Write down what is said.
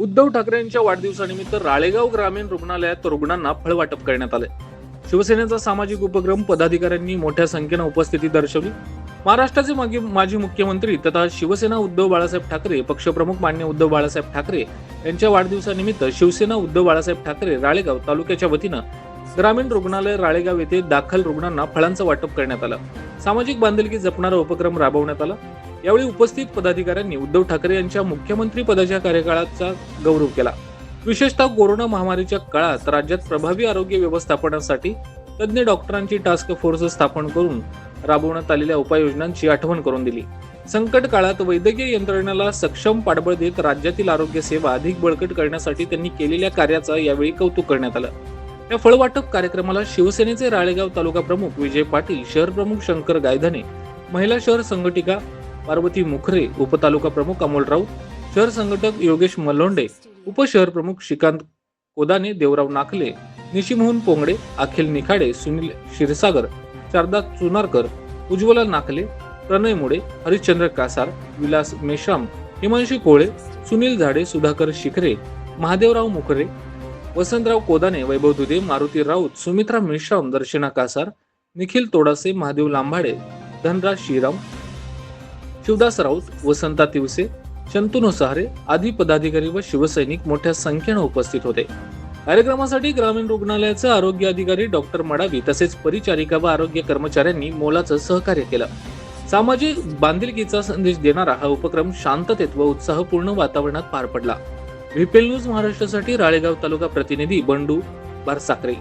उद्धव ठाकरे यांच्या वाढदिवसानिमित्त राळेगाव ग्रामीण रुग्णालयात रुग्णांना फळ वाटप करण्यात आले। शिवसेनेचा सामाजिक उपक्रम पदाधिकाऱ्यांनी मोठ्या संख्येने उपस्थिती दर्शवली। महाराष्ट्राचे माजी मुख्यमंत्री तथा शिवसेना उद्धव बाळासाहेब ठाकरे पक्षप्रमुख मान्य उद्धव बाळासाहेब ठाकरे यांच्या वाढदिवसानिमित्त शिवसेना उद्धव बाळासाहेब ठाकरे राळेगाव तालुक्याच्या वतीनं ग्रामीण रुग्णालय राळेगाव येथे दाखल रुग्णांना फळांचं वाटप करण्यात आलं। सामाजिक बांधिलकी जपणारा उपक्रम राबवण्यात आला। यावेळी उपस्थित पदाधिकाऱ्यांनी उद्धव ठाकरे यांच्या मुख्यमंत्री पदाच्या कार्यकाळाचा गौरव केला। विशेषतः कोरोना महामारीच्या काळात राज्यात प्रभावी आरोग्य व्यवस्थापनासाठी तज्ञ डॉक्टरांची टास्क फोर्स स्थापन करून राबवण्यात आलेल्या उपाययोजनांची आठवण करून दिली। संकट काळात वैद्यकीय यंत्रणेला सक्षम पाठबळ देत राज्यातील आरोग्य सेवा अधिक बळकट करण्यासाठी त्यांनी केलेल्या कार्याचं यावेळी कौतुक करण्यात आलं। या फळ वाटप कार्यक्रमाला शिवसेनेचे राळेगाव तालुका प्रमुख विजय पाटील, शहर प्रमुख शंकर गायधने, महिला शहर संघटिका पार्वती मुखरे, उपतालुका प्रमुख अमोल राऊत, शहर संघटक योगेश मलोंडे, उपशहर प्रमुख श्रीकांत कोदाने, देवराव नाखले, निशिमोहन पोंगडे, अखिल निखाडे, सुनील क्षीरसागर, शारदा चुनारकर, उज्ज्वला नाखले, प्रणय मुडे, हरिश्चंद्र कासार, विलास मेश्राम, हिमांशी कोळे, सुनील झाडे, सुधाकर शिखरे, महादेवराव मुखरे, वसंतराव कोदाने, वैभव दुधे, मारुती राऊत, सुमित्रा मेश्राम, दर्शना कासार, निखिल तोडासे, महादेव लांभाडे, धनराज श्रीराम, शिवदास राऊत, वसंता तिवसे, शंतनू सहारे आदी पदाधिकारी व शिवसैनिक मोठ्या संख्येने उपस्थित होते। कार्यक्रमासाठी ग्रामीण रुग्णालयाचे आरोग्य अधिकारी डॉक्टर मडावी तसेच परिचारिका व आरोग्य कर्मचाऱ्यांनी मोलाचं सहकार्य केलं। सामाजिक बांधिलकीचा संदेश देणारा हा उपक्रम शांततेत व उत्साहपूर्ण वातावरणात पार पडला। व्हीपीएल न्यूज महाराष्ट्रासाठी राळेगाव तालुका प्रतिनिधी बंडू बारसाकरे।